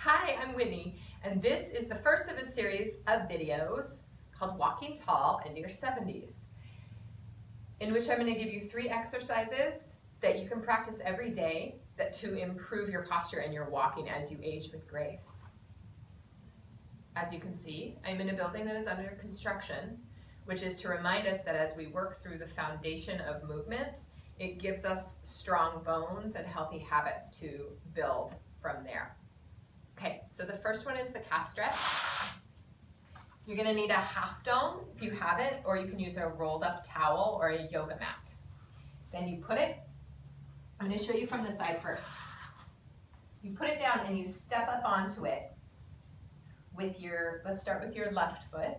Hi, I'm Whitney, and this is the first of a series of videos called Walking Tall into Your 70s, in which I'm going to give you 3 exercises that you can practice every day to improve your posture and your walking as you age with grace. As you can see, I'm in a building that is under construction, which is to remind us that as we work through the foundation of movement, it gives us strong bones and healthy habits to build from there. Okay, so the first one is the calf stretch. You're going to need a half dome if you have it, or you can use a rolled up towel or a yoga mat. Then you put it, I'm going to show you from the side first. You put it down and you step up onto it with let's start with your left foot.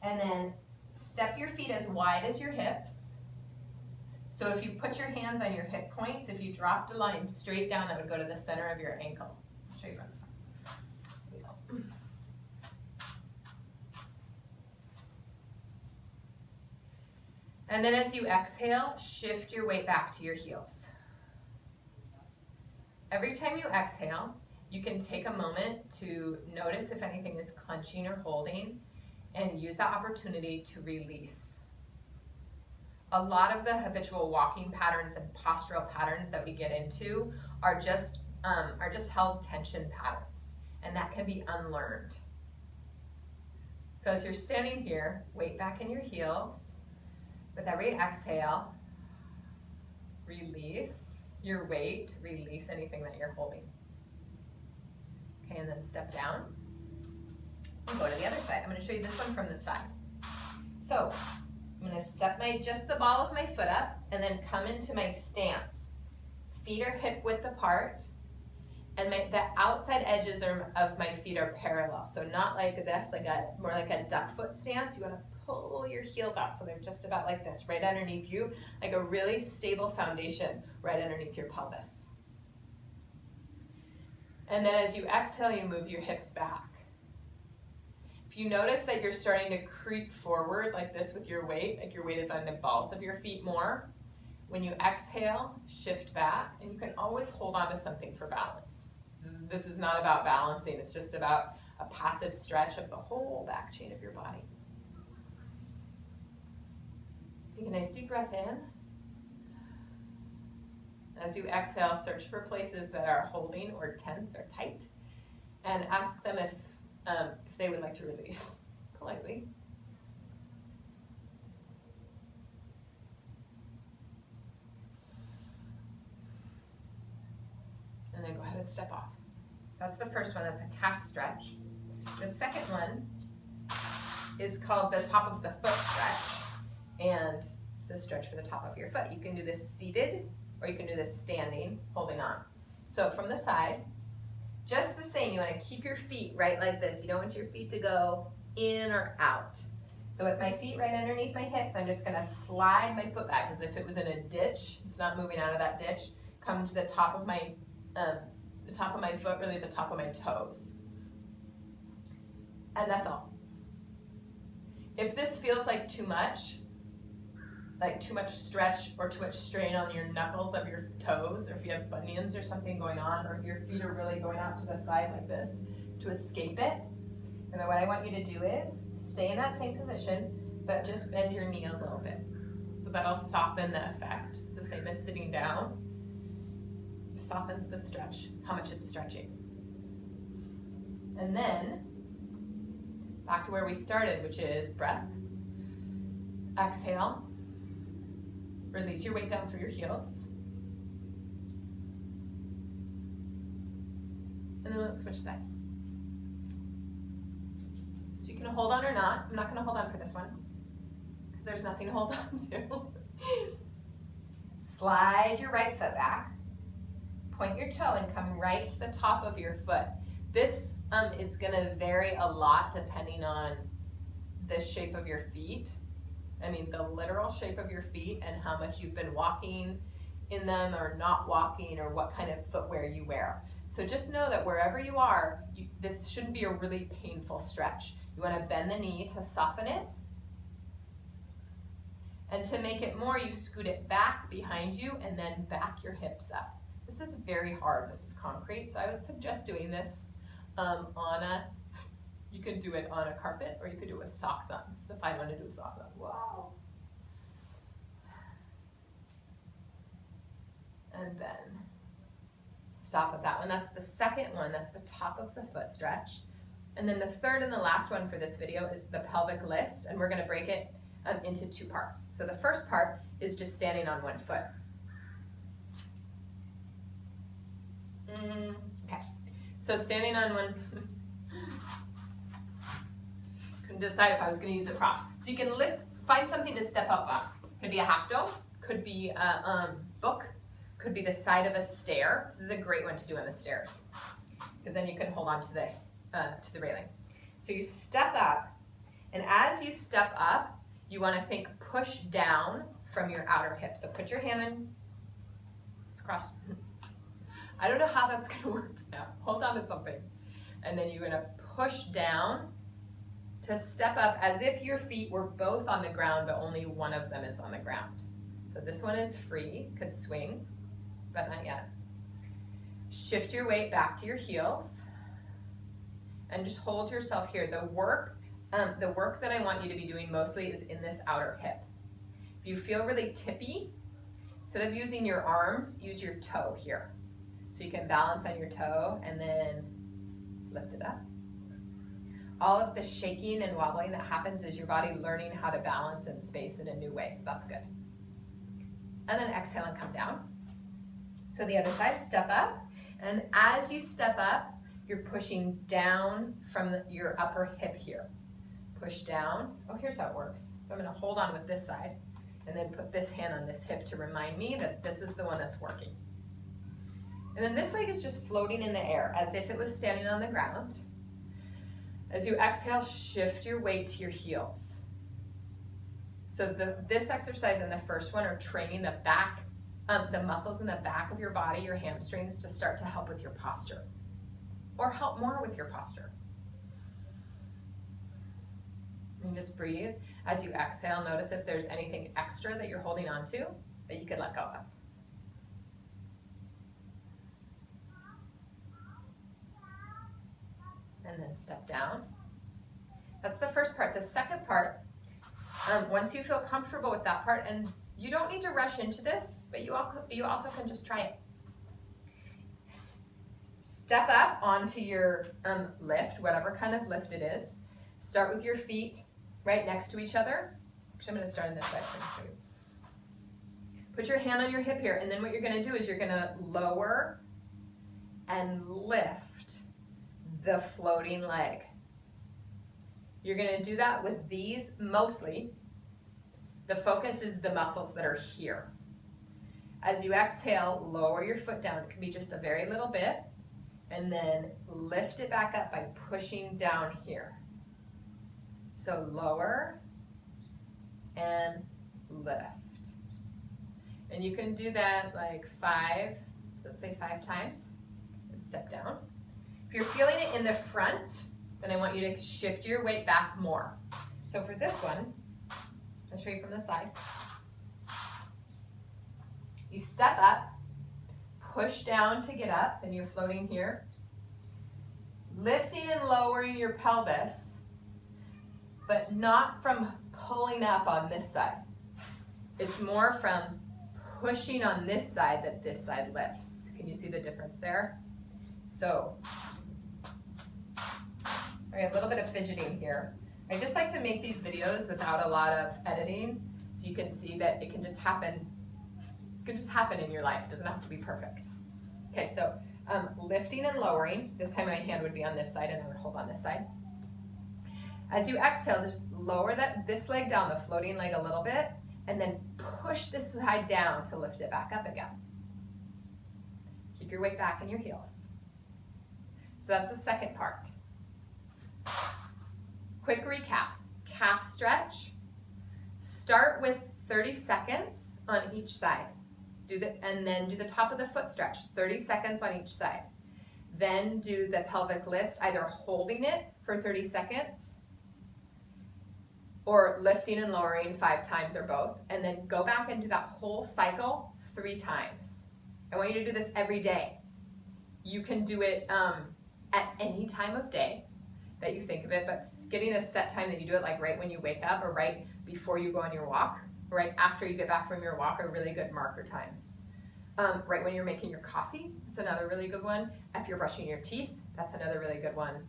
And then step your feet as wide as your hips. So if you put your hands on your hip points, if you dropped a line straight down, that would go to the center of your ankle. I'll show you from the front. Here we go. And then as you exhale, shift your weight back to your heels. Every time you exhale, you can take a moment to notice if anything is clenching or holding, and use that opportunity to release. A lot of the habitual walking patterns and postural patterns that we get into are just held tension patterns, and that can be unlearned. So as you're standing here, weight back in your heels. With every exhale, release your weight, release anything that you're holding. Okay, and then step down and go to the other side. I'm going to show you this one from the side. So I'm going to step just the ball of my foot up and then come into my stance. Feet are hip width apart, and the outside edges of my feet are parallel. So not like this, more like a duck foot stance. You want to pull your heels out so they're just about like this, right underneath you, like a really stable foundation right underneath your pelvis. And then as you exhale, you move your hips back. If you notice that you're starting to creep forward like this with your weight, like your weight is on the balls of your feet more, when you exhale, shift back, and you can always hold on to something for balance. This is not about balancing, it's just about a passive stretch of the whole back chain of your body. Take a nice deep breath in. As you exhale, search for places that are holding or tense or tight, and ask them if they would like to release politely. And then go ahead and step off. So that's the first one, that's a calf stretch. The second one is called the top of the foot stretch, and it's a stretch for the top of your foot. You can do this seated, or you can do this standing, holding on. So from the side, just the same, you want to keep your feet right like this. You don't want your feet to go in or out. So with my feet right underneath my hips, I'm just going to slide my foot back as if it was in a ditch. It's not moving out of that ditch. Come to the top of my foot, really the top of my toes. And that's all. If this feels like too much stretch or too much strain on your knuckles of your toes, or if you have bunions or something going on, or if your feet are really going out to the side like this to escape it, and then what I want you to do is stay in that same position, but just bend your knee a little bit. So that'll soften the effect. It's the same as sitting down. It softens the stretch, how much it's stretching. And then back to where we started, which is breath. Exhale. Release your weight down through your heels. And then let's switch sides. So you can hold on or not. I'm not going to hold on for this one, because there's nothing to hold on to. Slide your right foot back. Point your toe and come right to the top of your foot. This is going to vary a lot depending on the shape of your feet. I mean, the literal shape of your feet and how much you've been walking in them or not walking, or what kind of footwear you wear. So just know that wherever you are, this shouldn't be a really painful stretch. You want to bend the knee to soften it. And to make it more, you scoot it back behind you and then back your hips up. This is very hard. This is concrete, so I would suggest doing this you can do it on a carpet, or you could do it with socks on. So if I want to do with socks on, wow. And then stop at that one. That's the second one. That's the top of the foot stretch. And then the third and the last one for this video is the pelvic list, and we're going to break it into two parts. So the first part is just standing on one foot. Okay, so standing on one, couldn't decide if I was going to use a prop. So you can find something to step up on. Could be a half dome, could be a book, could be the side of a stair. This is a great one to do on the stairs, because then you can hold on to the railing. So you step up, and as you step up, you want to think push down from your outer hip. So put your hand in, it's crossed. I don't know how that's going to work now. Hold on to something. And then you're going to push down to step up as if your feet were both on the ground, but only one of them is on the ground. So this one is free, could swing, but not yet. Shift your weight back to your heels and just hold yourself here. The work that I want you to be doing mostly is in this outer hip. If you feel really tippy, instead of using your arms, use your toe here. So you can balance on your toe and then lift it up. All of the shaking and wobbling that happens is your body learning how to balance in space in a new way, so that's good. And then exhale and come down. So the other side, step up. And as you step up, you're pushing down from your upper hip here. Push down. Oh, here's how it works. So I'm going to hold on with this side and then put this hand on this hip to remind me that this is the one that's working. And then this leg is just floating in the air as if it was standing on the ground. As you exhale, shift your weight to your heels. So this exercise and the first one are training the back, the muscles in the back of your body, your hamstrings, to start to help with your posture, or help more with your posture. And just breathe. As you exhale, notice if there's anything extra that you're holding on to that you could let go of. And then step down. That's the first part. The second part, once you feel comfortable with that part, and you don't need to rush into this, but you also can just try it. Step up onto your lift, whatever kind of lift it is. Start with your feet right next to each other. Actually, I'm going to start on this side. Put your hand on your hip here, and then what you're going to do is you're going to lower and lift the floating leg. You're going to do that with these mostly. The focus is the muscles that are here. As you exhale, lower your foot down. It can be just a very little bit, and then lift it back up by pushing down here. So lower and lift. And you can do that like let's say five times, and step down. If you're feeling it in the front, then I want you to shift your weight back more. So for this one, I'll show you from the side. You step up, push down to get up, and you're floating here. Lifting and lowering your pelvis, but not from pulling up on this side. It's more from pushing on this side that this side lifts. Can you see the difference there? So, all right, a little bit of fidgeting here. I just like to make these videos without a lot of editing, so you can see that it can just happen. It can just happen in your life. It doesn't have to be perfect. Okay, so lifting and lowering. This time my hand would be on this side and I would hold on this side. As you exhale, just lower this leg down, the floating leg a little bit, and then push this side down to lift it back up again. Keep your weight back in your heels. So that's the second part. Quick recap. Calf stretch. Start with 30 seconds on each side. And then do the top of the foot stretch, 30 seconds on each side. Then do the pelvic list, either holding it for 30 seconds or lifting and lowering 5 times or both. And then go back and do that whole cycle 3 times. I want you to do this every day. You can do it at any time of day that you think of it, but getting a set time that you do it, like right when you wake up or right before you go on your walk, right after you get back from your walk, are really good marker times. Right when you're making your coffee, that's another really good one. If you're brushing your teeth, that's another really good one.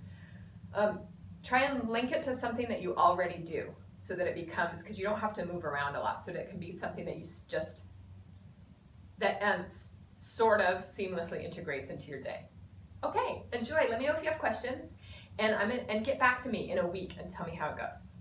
Try and link it to something that you already do so that it becomes, because you don't have to move around a lot, so that it can be something that you just, that sort of seamlessly integrates into your day. Okay, enjoy. Let me know if you have questions, and get back to me in a week and tell me how it goes.